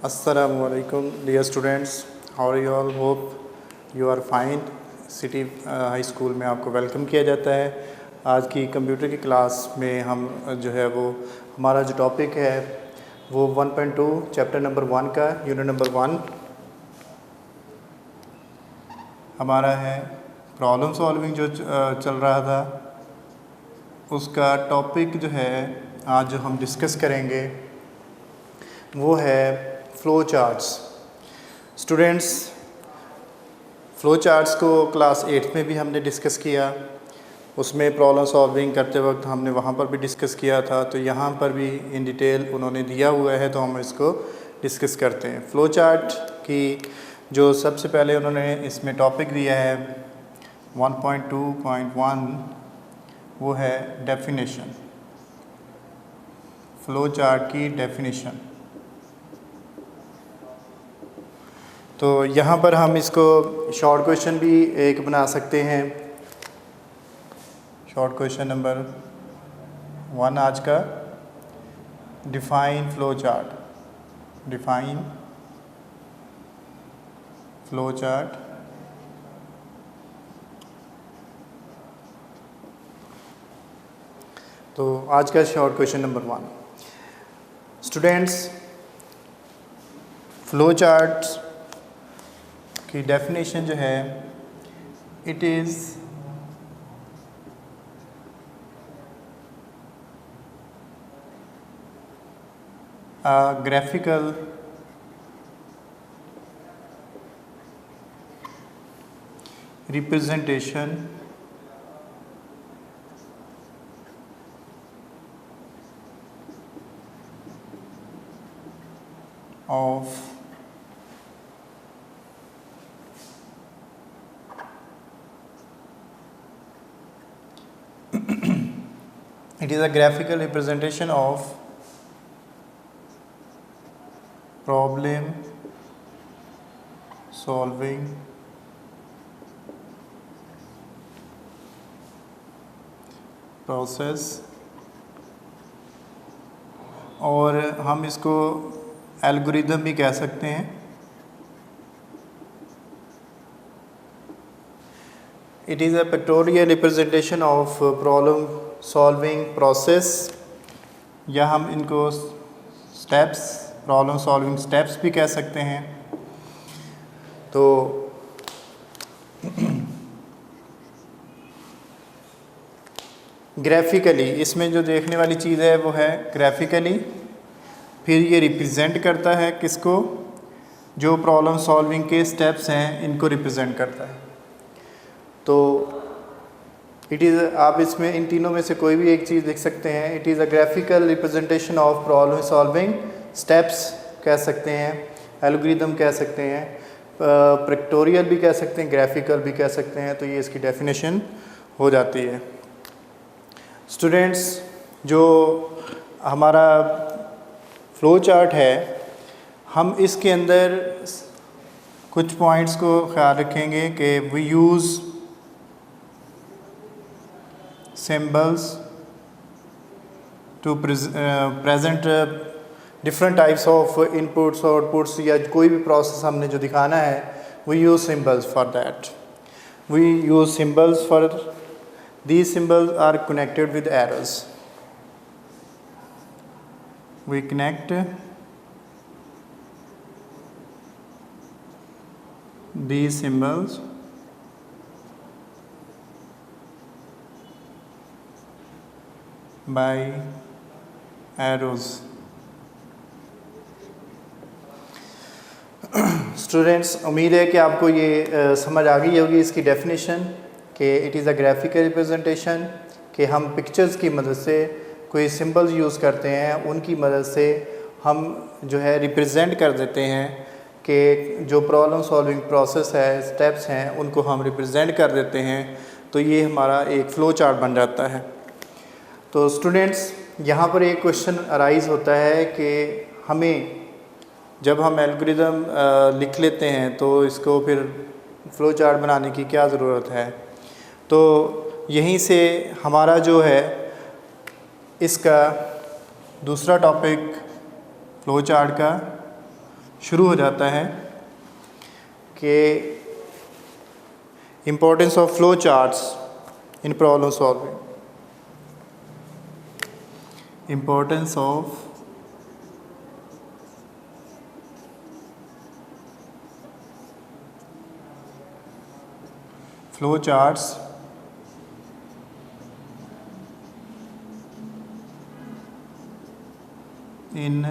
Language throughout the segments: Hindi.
Assalamualaikum dear students, how are you all? Hope you are fine. City high school में आपको वेलकम किया जाता है। आज की कंप्यूटर की क्लास में हम जो है वो हमारा जो टॉपिक है वो 1.2 चैप्टर नंबर 1 का यूनिट नंबर 1 हमारा है। प्रॉब्लम सॉल्विंग जो चल रहा था उसका टॉपिक जो है आज जो हम डिस्कस करेंगे वो है flow charts. Students, flow charts को क्लास 8 में भी हमने डिस्कस किया। उसमें प्रॉब्लम सॉल्विंग करते वक्त हमने वहाँ पर भी डिस्कस किया था, तो यहाँ पर भी इन डिटेल उन्होंने दिया हुआ है, तो हम इसको डिस्कस करते हैं। फ्लो चार्ट की जो सबसे पहले उन्होंने इसमें टॉपिक दिया है 1.2.1 वो है डेफिनेशन। फ्लो चार्ट की डेफिनेशन। तो यहाँ पर हम इसको शॉर्ट क्वेश्चन भी एक बना सकते हैं। शॉर्ट क्वेश्चन नंबर 1 आज का, define flow chart. Define flow chart. तो आज का short question number 1। Students, flow chart की डेफिनेशन जो है, it is a graphical representation of it is a graphical representation of problem solving process, और हम इसको एल्गोरिदम भी कह सकते हैं। It is a pictorial representation of problem solving process, या हम इनको steps, प्रॉब्लम सॉल्विंग स्टेप्स भी कह सकते हैं। तो ग्राफिकली इसमें जो देखने वाली चीज़ है वो है ग्राफिकली। फिर ये रिप्रेजेंट करता है किसको? जो प्रॉब्लम सॉल्विंग के स्टेप्स हैं इनको रिप्रेजेंट करता है। तो इट इज़, आप इसमें इन तीनों में से कोई भी एक चीज़ लिख सकते हैं। It is a graphical representation of problem solving steps कह सकते हैं, एल्गोरिदम कह सकते हैं, पिक्टोरियल भी कह सकते हैं, ग्राफिकल भी कह सकते हैं। तो ये इसकी डेफिनेशन हो जाती है। स्टूडेंट्स, जो हमारा फ्लो चार्ट है, हम इसके अंदर कुछ पॉइंट्स को ख्याल रखेंगे कि we use symbols to present different types of inputs और आउटपुट्स, या कोई भी प्रोसेस हमने जो दिखाना है, we use symbols for that. We use symbols for these symbols are connected with arrows. We connect these symbols by arrows। Students, उम्मीद है कि आपको ये समझ आ गई होगी इसकी डेफिनेशन, कि it is a graphical representation, कि हम पिक्चर्स की मदद से कोई सिंबल्स यूज़ करते हैं, उनकी मदद से हम जो है रिप्रेजेंट कर देते हैं कि जो प्रॉब्लम सॉल्विंग प्रोसेस है, स्टेप्स हैं, उनको हम रिप्रेजेंट कर देते हैं। तो ये हमारा एक फ़्लो चार्ट बन जाता है। तो स्टूडेंट्स, यहाँ पर एक क्वेश्चन अराइज़ होता है कि हमें जब हम एल्गोरिदम लिख लेते हैं तो इसको फिर फ़्लो चार्ट बनाने की क्या ज़रूरत है। तो यहीं से हमारा जो है इसका दूसरा टॉपिक फ़्लो चार्ट का, शुरू हो जाता है कि importance of flow charts in problem solving, importance of flow charts in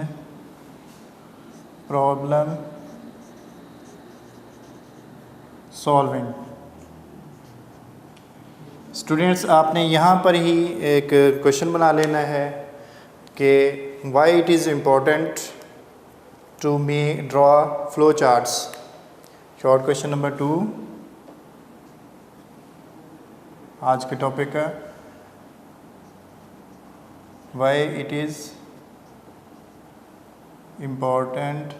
problem solving. Students, आपने यहाँ पर ही एक क्वेश्चन बना लेना है कि why it is important to me draw flow charts. Short question number 2 आज के टॉपिक का, why it is important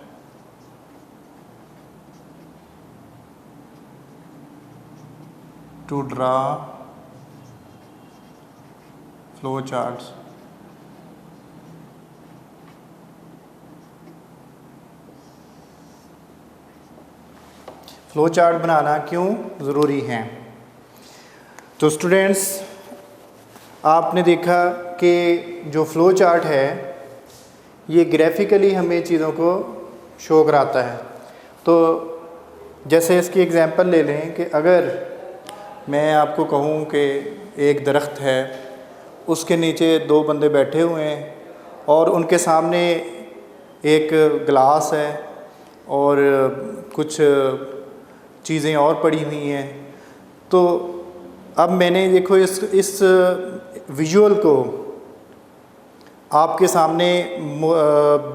to draw flow charts। Flow chart बनाना क्यों ज़रूरी है? तो स्टूडेंट्स, आपने देखा कि जो फ्लो चार्ट है ये ग्राफिकली हमें चीज़ों को शो कराता है। तो जैसे इसकी एग्जांपल ले लें कि अगर मैं आपको कहूँ कि एक दरख्त है, उसके नीचे 2 बंदे बैठे हुए हैं और उनके सामने एक गिलास है और कुछ चीज़ें और पड़ी हुई हैं। तो अब मैंने देखो इस विजुअल को आपके सामने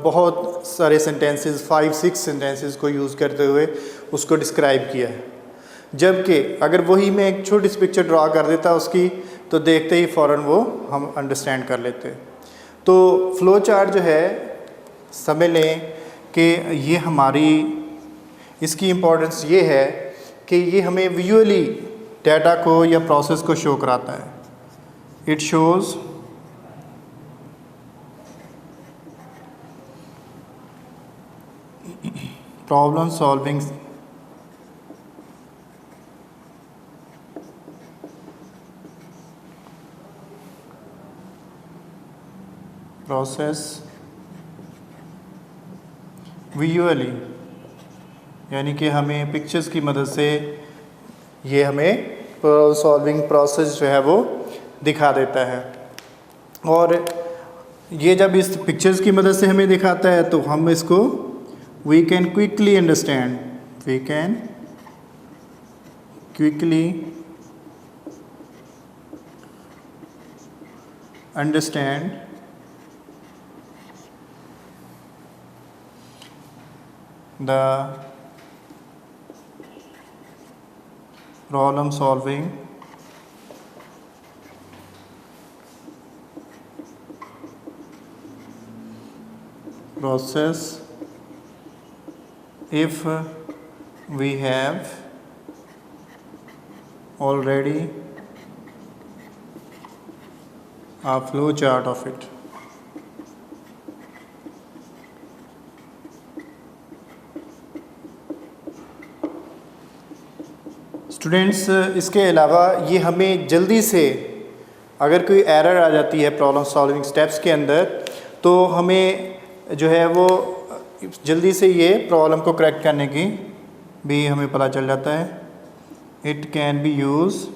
बहुत सारे सेंटेंसेस 5-6 सेंटेंसेस को यूज़ करते हुए उसको डिस्क्राइब किया है। जबकि अगर वही मैं एक छोटी सी पिक्चर ड्रा कर देता उसकी, तो देखते ही फ़ौरन वो हम अंडरस्टैंड कर लेते। तो फ्लो चार्ट जो है, समझ लें कि ये हमारी, इसकी इम्पोर्टेंस ये है कि ये हमें विजुअली डाटा को या प्रोसेस को शो कराता है। It shows problem solving process visually, यानी कि हमें पिक्चर्स की मदद से ये हमें प्रॉब्लम सॉल्विंग प्रोसेस जो है वो दिखा देता है। और ये जब इस पिक्चर्स की मदद से हमें दिखाता है तो हम इसको we can quickly understand, we can quickly understand the problem solving process if we have already a flow chart of it। Students, इसके अलावा ये हमें जल्दी से, अगर कोई एरर आ जाती है प्रॉब्लम सॉल्विंग स्टेप्स के अंदर, तो हमें जो है वो जल्दी से ये प्रॉब्लम को करेक्ट करने की भी हमें पता चल जाता है। It can be use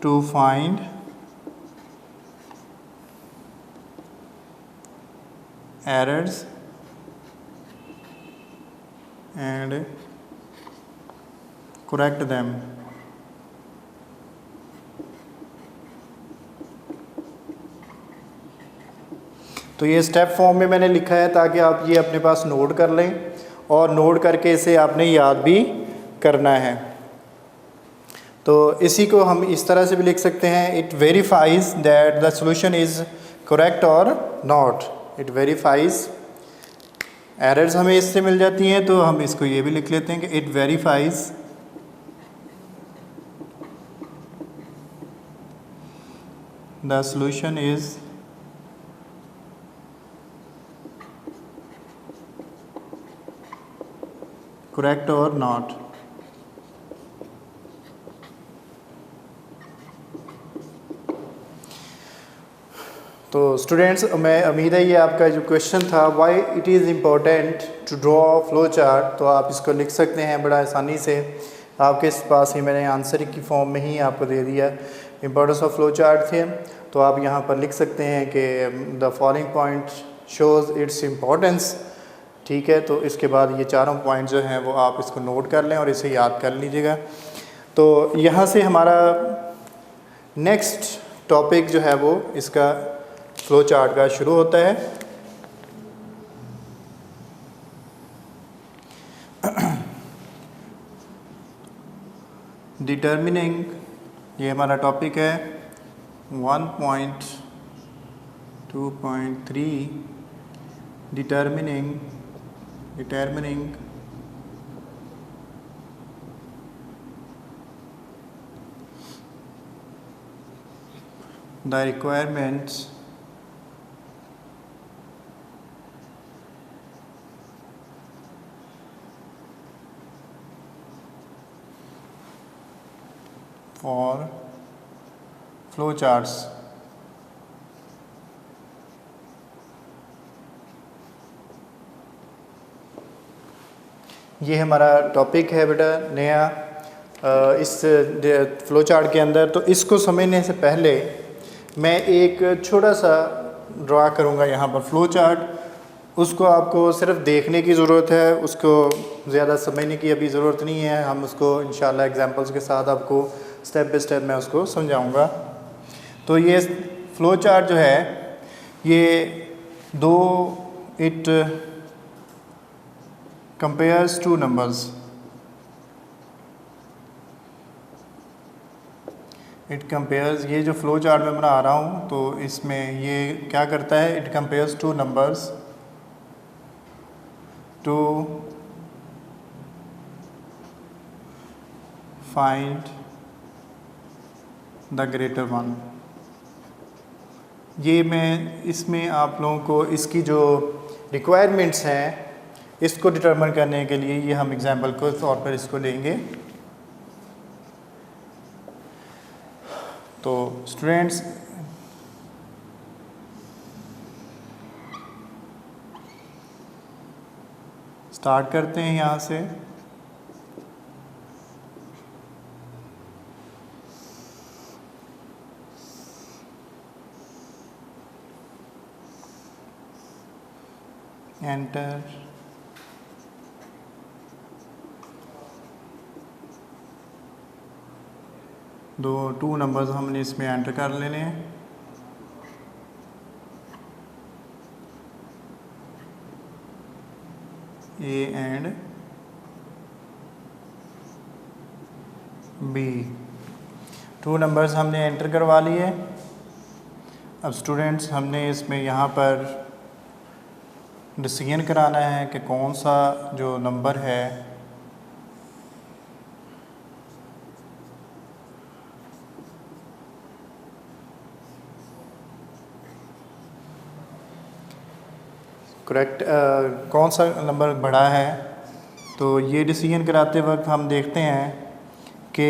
to find errors and correct them। तो ये स्टेप फॉर्म में मैंने लिखा है ताकि आप ये अपने पास नोट कर लें और नोट करके इसे आपने याद भी करना है। तो इसी को हम इस तरह से भी लिख सकते हैं, it verifies that the solution is correct और नॉट। इट वेरीफाइज, एरर्स हमें इससे मिल जाती हैं तो हम इसको ये भी लिख लेते हैं कि it verifies the solution is correct और नॉट। तो स्टूडेंट्स, मैं उम्मीद है ये आपका जो क्वेश्चन था why it is important to draw flow chart, तो आप इसको लिख सकते हैं बड़ा आसानी से। आपके पास ही मैंने आंसर की फॉर्म में ही आपको दे दिया। इम्पोर्टेंस ऑफ फ्लो चार्ट थे, तो आप यहाँ पर लिख सकते हैं कि the following point shows its importance. ठीक है, तो इसके बाद ये चारों पॉइंट जो हैं वो आप इसको नोट कर लें और इसे याद कर लीजिएगा। तो यहाँ से हमारा नेक्स्ट टॉपिक जो है वो इसका फ्लो चार्ट का शुरू होता है। डिटर्मिनिंग, ये हमारा टॉपिक है 1.2.3 determining the requirements for flow charts. ये हमारा टॉपिक है बेटा नया इस फ्लो चार्ट के अंदर। तो इसको समझने से पहले मैं एक छोटा सा ड्रा करूँगा यहाँ पर फ्लो चार्ट। उसको आपको सिर्फ देखने की ज़रूरत है, उसको ज़्यादा समझने की अभी ज़रूरत नहीं है। हम उसको इंशाल्लाह एग्जांपल्स के साथ आपको स्टेप बाय स्टेप मैं उसको समझाऊंगा। तो ये फ्लो चार्ट जो है ये it compares two numbers. It compares, ये जो फ्लो चार्ट मैं बना रहा हूँ तो इसमें ये क्या करता है, it compares two numbers to find the greater one. ये मैं इसमें आप लोगों को इसकी जो रिक्वायरमेंट्स हैं इसको डिटरमिन करने के लिए ये हम एग्जांपल के तौर पर इसको लेंगे। तो स्टूडेंट्स, स्टार्ट करते हैं यहाँ से। एंटर, टू नंबर्स हमने इसमें एंटर कर लेने हैं। A and B, two numbers हमने एंटर करवा लिए। अब स्टूडेंट्स, हमने इसमें यहाँ पर डिसीजन कराना है कि कौन सा जो नंबर है करेक्ट, कौन सा नंबर बड़ा है। तो ये डिसीजन कराते वक्त हम देखते हैं कि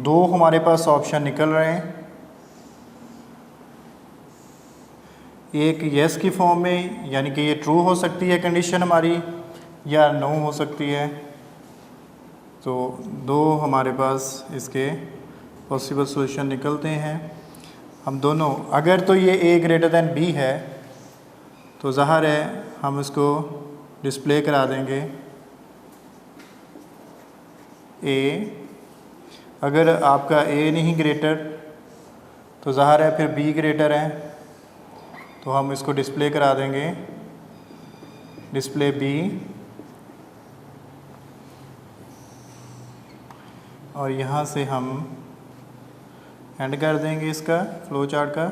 दो हमारे पास ऑप्शन निकल रहे हैं, एक येस की फॉर्म में, यानी कि ये ट्रू हो सकती है कंडीशन हमारी, या नो हो सकती है। तो दो हमारे पास इसके पॉसिबल सॉल्यूशन निकलते हैं। हम दोनों, अगर तो ये ए ग्रेटर दैन बी है तो ज़ाहिर है हम इसको डिस्प्ले करा देंगे ए। अगर आपका ए नहीं ग्रेटर तो ज़ाहिर है फिर बी ग्रेटर है, तो हम इसको डिस्प्ले करा देंगे डिस्प्ले बी। और यहाँ से हम एंड कर देंगे इसका फ्लो चार्ट का।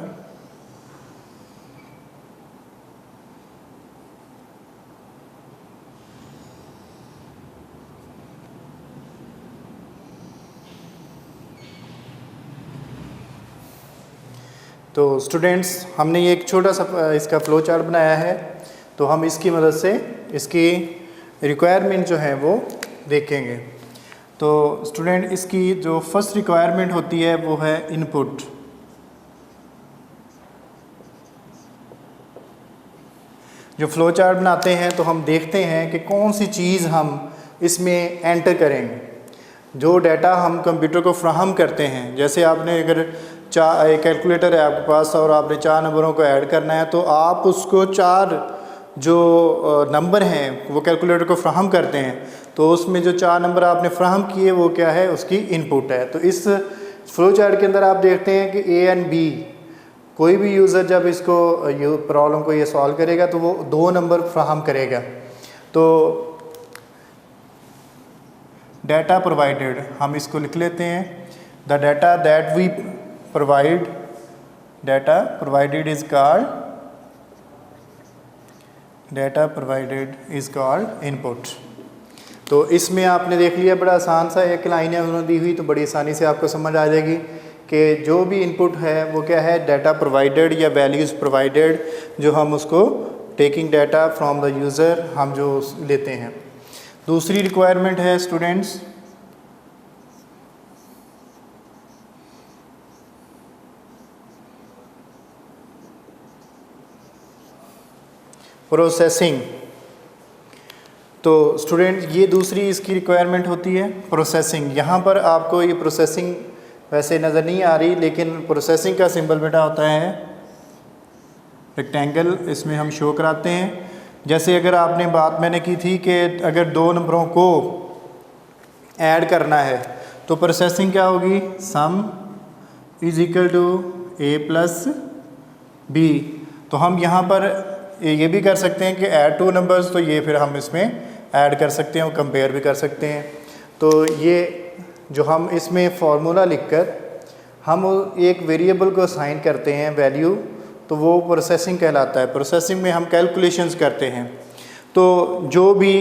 तो स्टूडेंट्स, हमने ये एक छोटा सा इसका फ्लो चार्ट बनाया है। तो हम इसकी मदद से इसकी रिक्वायरमेंट जो है वो देखेंगे। तो स्टूडेंट इसकी जो फर्स्ट रिक्वायरमेंट होती है वो है इनपुट। जो फ्लो चार्ट बनाते हैं तो हम देखते हैं कि कौन सी चीज़ हम इसमें एंटर करेंगे। जो डाटा हम कंप्यूटर को फ्राहम करते हैं, जैसे आपने अगर एक कैलकुलेटर है आपके पास और आपने 4 नंबरों को ऐड करना है, तो आप उसको 4 जो नंबर हैं वो कैलकुलेटर को फ्राहम करते हैं, तो उसमें जो 4 नंबर आपने फ्राहम किए वो क्या है, उसकी इनपुट है। तो इस फ्लो चार्ट के अंदर आप देखते हैं कि ए एंड बी, कोई भी यूज़र जब इसको प्रॉब्लम को ये सॉल्व करेगा तो वो 2 नंबर फ्राहम करेगा। तो डाटा प्रोवाइडेड हम इसको लिख लेते हैं, the data that we provide, data provided is called, data provided is called input. तो इसमें आपने देख लिया, बड़ा आसान सा एक लाइन है उन्होंने दी हुई, तो बड़ी आसानी से आपको समझ आ जाएगी कि जो भी इनपुट है वो क्या है, डाटा प्रोवाइडेड या वैल्यूज़ प्रोवाइडेड, जो हम उसको taking data from the user हम जो लेते हैं। दूसरी रिक्वायरमेंट है स्टूडेंट्स प्रोसेसिंग। तो स्टूडेंट ये दूसरी इसकी रिक्वायरमेंट होती है प्रोसेसिंग। यहाँ पर आपको ये प्रोसेसिंग वैसे नज़र नहीं आ रही, लेकिन प्रोसेसिंग का सिंबल बेटा होता है रेक्टेंगल, इसमें हम शो कराते हैं। जैसे अगर आपने बात मैंने की थी कि अगर 2 नंबरों को ऐड करना है तो प्रोसेसिंग क्या होगी, sum is equal to A plus B. तो हम यहाँ पर ये भी कर सकते हैं कि ऐड 2 नंबर्स, तो ये फिर हम इसमें ऐड कर सकते हैं और कंपेयर भी कर सकते हैं। तो ये जो हम इसमें फार्मूला लिखकर हम एक वेरिएबल को असाइन करते हैं वैल्यू, तो वो प्रोसेसिंग कहलाता है। प्रोसेसिंग में हम कैलकुलेशंस करते हैं। तो जो भी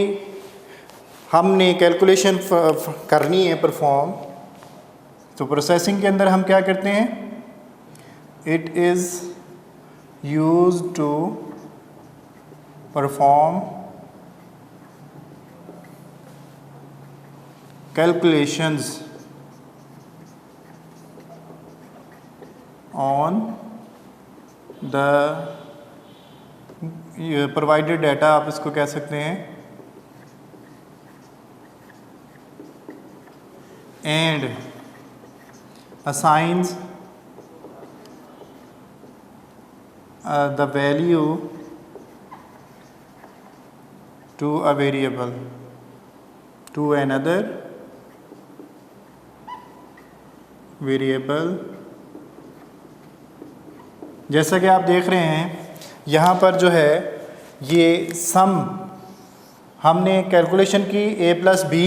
हमने कैलकुलेशन करनी है परफॉर्म, तो प्रोसेसिंग के अंदर हम क्या करते हैं, it is used to perform calculations on the provided data, आप इसको कह सकते हैं, and assigns the value to a variable, to another variable. जैसा कि आप देख रहे हैं यहाँ पर जो है ये सम हमने कैलकुलेशन की ए प्लस बी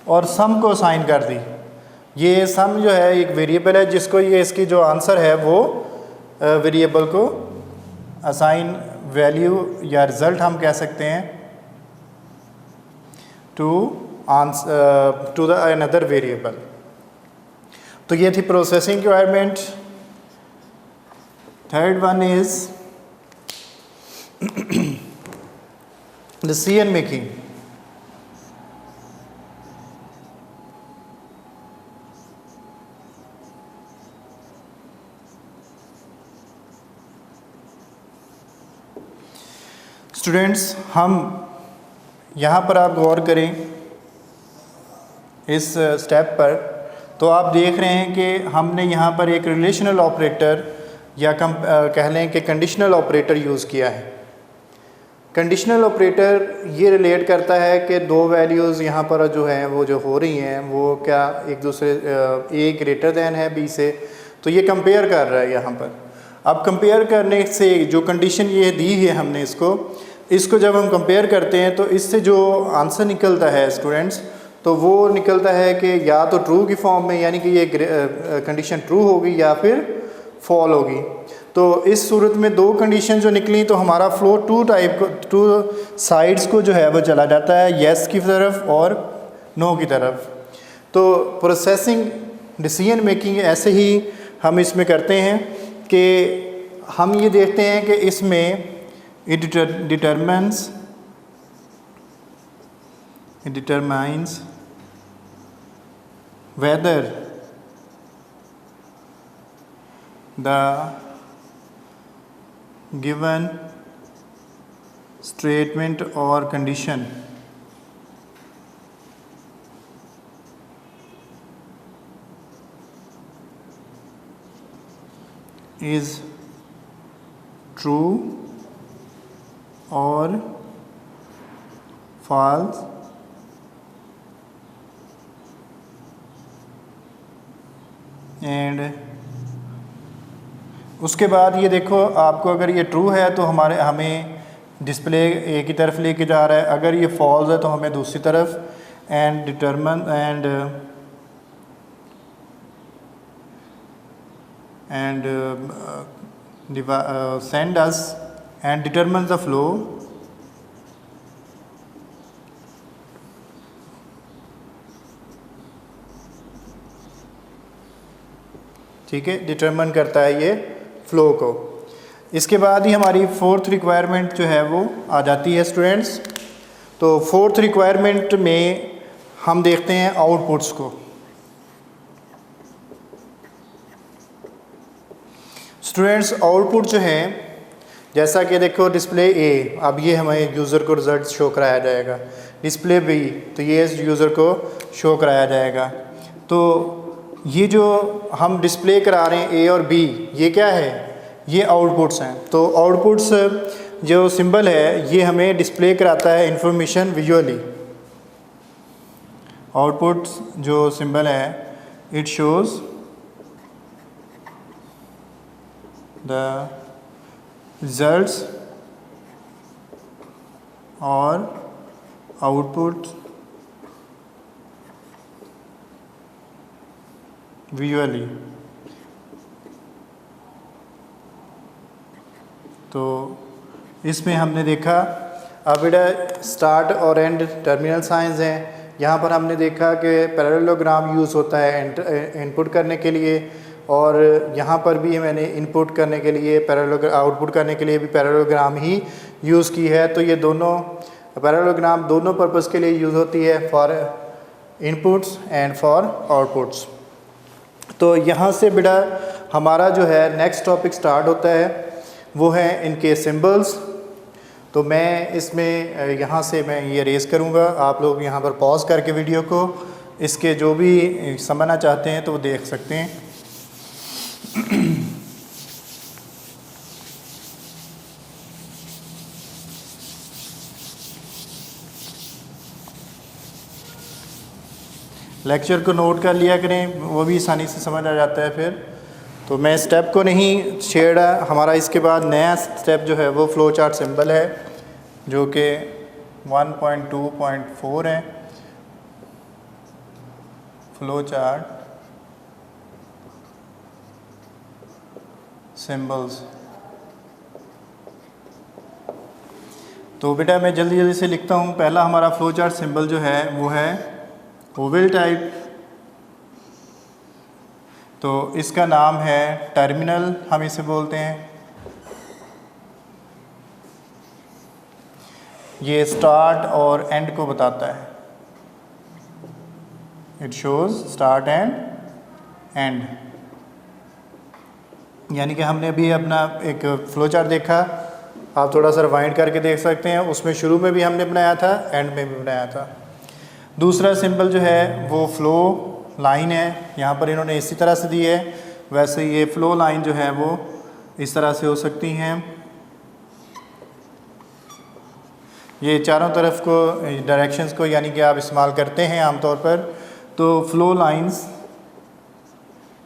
और सम को असाइन कर दी। ये सम जो है एक वेरिएबल है जिसको ये इसकी जो आंसर है वो वेरिएबल को असाइन वैल्यू या रिज़ल्ट हम कह सकते हैं टू द अनदर वेरिएबल। तो ये थी processing requirement. Third one is decision making. Students हम यहाँ पर आप गौर करें इस स्टेप पर, तो आप देख रहे हैं कि हमने यहाँ पर एक रिलेशनल ऑपरेटर या कह लें कि कंडीशनल ऑपरेटर यूज़ किया है। कंडीशनल ऑपरेटर ये रिलेट करता है कि 2 वैल्यूज़ यहाँ पर जो हैं वो जो हो रही हैं वो क्या एक दूसरे ए ग्रेटर दैन है बी से, तो ये कंपेयर कर रहा है यहाँ पर। अब कंपेयर करने से जो कंडीशन ये दी है हमने इसको जब हम कंपेयर करते हैं तो इससे जो आंसर निकलता है स्टूडेंट्स, तो वो निकलता है कि या तो ट्रू की फॉर्म में, यानी कि ये कंडीशन ट्रू होगी या फिर फॉल होगी। तो इस सूरत में 2 कंडीशन जो निकली तो हमारा फ्लो 2 साइड्स को जो है वो चला जाता है, येस की तरफ और नो की तरफ। तो प्रोसेसिंग डिसीजन मेकिंग ऐसे ही हम इसमें करते हैं कि हम ये देखते हैं कि इसमें it determines it determines whether the given statement or condition is true or false and उसके बाद ये देखो, आपको अगर ये ट्रू है तो हमें डिस्प्ले एक ही तरफ लेके जा रहा है, अगर ये फॉल्स है तो हमें दूसरी तरफ। And determine and send us and determines the flow ठीक है, डिटरमिन करता है ये फ्लो को। इसके बाद ही हमारी फोर्थ रिक्वायरमेंट जो है वो आ जाती है स्टूडेंट्स। तो फोर्थ रिक्वायरमेंट में हम देखते हैं आउटपुट्स को। स्टूडेंट्स आउटपुट जो है, जैसा कि देखो डिस्प्ले ए, अब ये हमें यूज़र को रिज़ल्ट शो कराया जाएगा। डिस्प्ले बी, तो ये यूज़र को शो कराया जाएगा। तो ये जो हम डिस्प्ले करा रहे हैं ए और बी, ये क्या है, ये आउटपुट्स हैं। तो आउटपुट्स जो सिंबल है ये हमें डिस्प्ले कराता है इंफॉर्मेशन विजुअली। आउटपुट्स जो सिंबल है, it shows the results or output visually। तो इसमें हमने देखा, अब बेटा स्टार्ट और एंड टर्मिनल साइंस हैं। यहाँ पर हमने देखा कि पैरेललोग्राम यूज़ होता है इनपुट करने के लिए, और यहाँ पर भी मैंने इनपुट करने के लिए आउटपुट करने के लिए भी पैरेललोग्राम ही यूज़ की है। तो ये दोनों पैरेललोग्राम दोनों पर्पज़ के लिए यूज़ होती है, for inputs and for outputs. तो यहाँ से बेटा हमारा जो है नेक्स्ट टॉपिक स्टार्ट होता है, वो है इनके सिंबल्स। तो मैं इसमें यहाँ से मैं ये रेज़ करूँगा, आप लोग यहाँ पर पॉज करके वीडियो को इसके जो भी समझना चाहते हैं तो वो देख सकते हैं। लेक्चर को नोट कर लिया करें, वो भी आसानी से समझ आ जाता है फिर। तो मैं स्टेप को नहीं छेड़ा, हमारा इसके बाद नया स्टेप जो है वो फ्लो चार्ट सिंबल है, जो कि 1.2.4 है। Flow chart symbols. तो बेटा मैं जल्दी जल्दी से लिखता हूँ। पहला हमारा फ्लो चार्ट सिंबल जो है वो है ओवल टाइप। तो इसका नाम है टर्मिनल, हम इसे बोलते हैं। ये स्टार्ट और एंड को बताता है, it shows start and and. यानी कि हमने अभी अपना एक फ्लो चार्ट देखा, आप थोड़ा सा रिवाइंड करके देख सकते हैं। उसमें शुरू में भी हमने बनाया था, एंड में भी बनाया था। दूसरा सिंबल जो है वो फ्लो लाइन है, यहाँ पर इन्होंने इसी तरह से दी है। वैसे ये फ्लो लाइन जो है वो इस तरह से हो सकती हैं। ये चारों तरफ को डायरेक्शंस को यानी कि आप इस्तेमाल करते हैं आमतौर पर। तो फ्लो लाइंस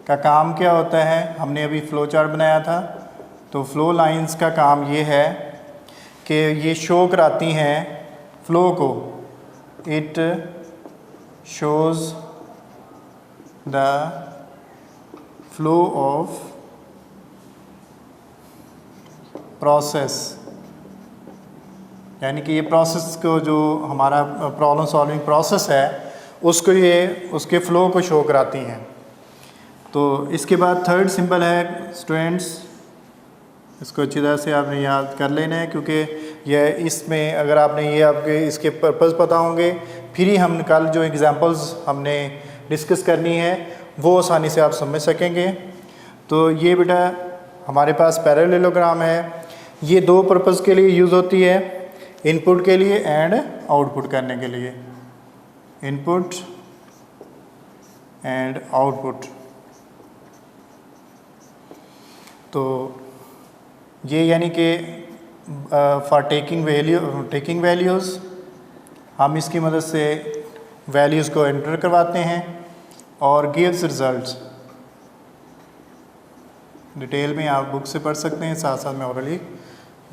का काम क्या होता है, हमने अभी फ्लो चार्ट बनाया था। तो फ्लो लाइंस का काम ये है कि ये शो कराती हैं फ्लो को। It shows the flow of process, यानी कि ये प्रोसेस को, जो हमारा प्रॉब्लम सॉल्विंग प्रोसेस है, उसको ये उसके फ़्लो को शो कराती हैं। तो इसके बाद थर्ड सिंबल है स्टूडेंट्स, इसको अच्छी तरह से आपने याद कर लेना है, क्योंकि यह इसमें अगर आपने ये आपके इसके पर्पज़ पता होंगे फिर ही हम कल जो एग्जांपल्स हमने डिस्कस करनी है वो आसानी से आप समझ सकेंगे। तो ये बेटा हमारे पास पैरेललोग्राम है, ये दो पर्पज़ के लिए यूज़ होती है, इनपुट के लिए एंड आउटपुट करने के लिए, इनपुट एंड आउटपुट। तो ये यानी कि फॉर टेकिंग वैल्यूज़ हम इसकी मदद से वैल्यूज़ को एंटर करवाते हैं और गिव्स रिजल्ट्स। डिटेल में आप बुक से पढ़ सकते हैं, साथ साथ मैं ऑलरेडी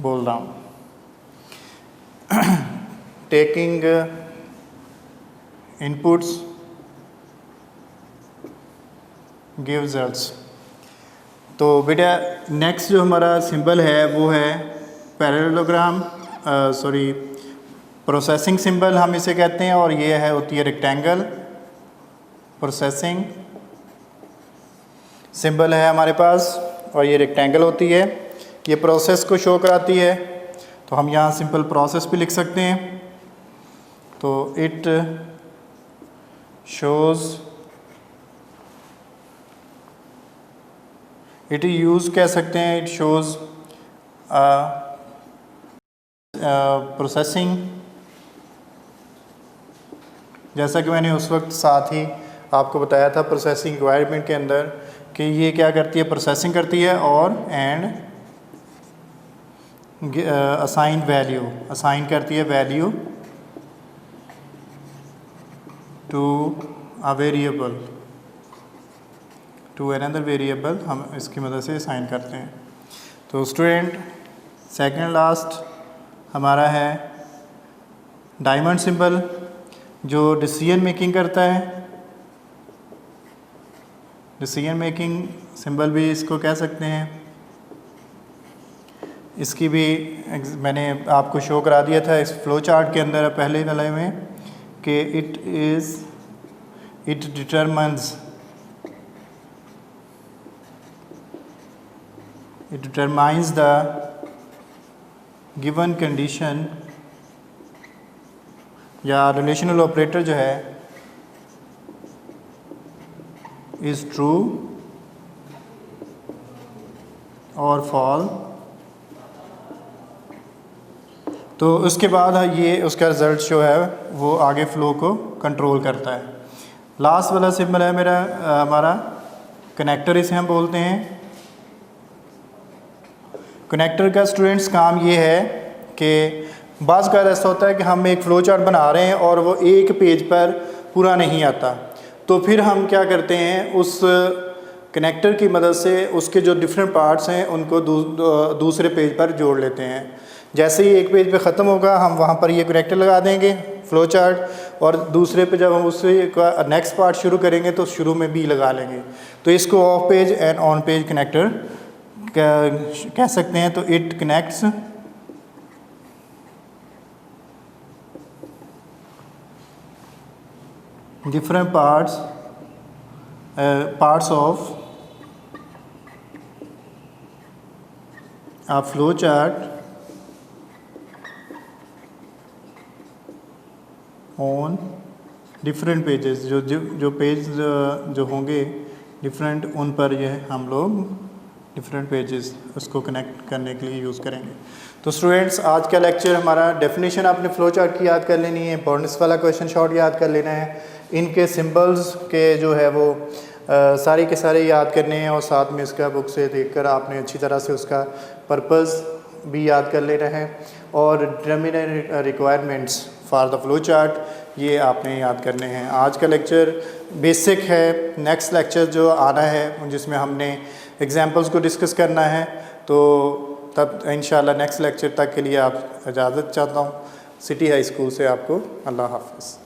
बोल रहा हूँ। Taking inputs give results. तो बेटा नेक्स्ट जो हमारा सिंबल है वो है पैरेललोग्राम, प्रोसेसिंग सिंबल हम इसे कहते हैं, और ये है होती है रेक्टेंगल। प्रोसेसिंग सिंबल है हमारे पास और ये रेक्टेंगल होती है, ये प्रोसेस को शो कराती है। तो हम यहाँ सिंपल प्रोसेस भी लिख सकते हैं। तो इट शोज़, इट यूज़ कह सकते हैं, इट शोज़ प्रोसेसिंग। जैसा कि मैंने उस वक्त साथ ही आपको बताया था प्रोसेसिंग एनवायरनमेंट के अंदर कि ये क्या करती है, प्रोसेसिंग करती है और एंड असाइन वैल्यू, असाइन करती है value to a variable, to another variable, हम इसकी मदद से असाइन करते हैं। तो स्टूडेंट सेकंड लास्ट हमारा है डायमंड सिंबल, जो डिसीजन मेकिंग करता है। डिसीजन मेकिंग सिंबल भी इसको कह सकते हैं। इसकी भी मैंने आपको शो करा दिया था इस फ्लो चार्ट के अंदर पहले वाले में कि it determines the given condition, या रिलेशनल ऑपरेटर जो है इज़ ट्रू और फॉल। तो उसके बाद ये उसका रिज़ल्ट जो है वो आगे फ़्लो को कंट्रोल करता है। लास्ट वाला सिंबल है मेरा हमारा कनेक्टर, इसे हम बोलते हैं। कनेक्टर का स्टूडेंट्स काम ये है कि बाज़ का ऐसा होता है कि हम एक फ़्लो चार्ट बना रहे हैं और वो एक पेज पर पूरा नहीं आता, तो फिर हम क्या करते हैं, उस कनेक्टर की मदद से उसके जो डिफरेंट पार्ट्स हैं उनको दूसरे पेज पर जोड़ लेते हैं। जैसे ही एक पेज पे ख़त्म होगा हम वहाँ पर ये कनेक्टर लगा देंगे फ़्लो चार्ट, और दूसरे पे जब हम उससे नेक्स्ट पार्ट शुरू करेंगे तो शुरू में भी लगा लेंगे। तो इसको of page and on page connector कह सकते हैं। तो it connects different parts of a flow chart on different pages। जो पेज जो होंगे डिफरेंट, उन पर यह हम लोग डिफरेंट पेजेस उसको कनेक्ट करने के लिए यूज़ करेंगे। तो स्टूडेंट्स आज का लेक्चर हमारा डेफिनेशन आपने फ़्लो चार्ट की याद कर लेनी है, इंपॉर्टेंस वाला क्वेश्चन शॉर्ट याद कर लेना है, इनके सिंबल्स के जो है वो सारे के सारे याद करने हैं, और साथ में इसका बुक से देखकर आपने अच्छी तरह से उसका पर्पस भी याद कर लेना है, और determinate requirements for the flow chart ये आपने याद करने हैं। आज का लेक्चर बेसिक है। नेक्स्ट लेक्चर जो आना है जिसमें हमने एग्जाम्पल्स को डिस्कस करना है, तो तब इंशाल्लाह नेक्स्ट लेक्चर तक के लिए आप इजाज़त चाहता हूँ। सिटी हाई स्कूल से आपको अल्लाह हाफ़िज़।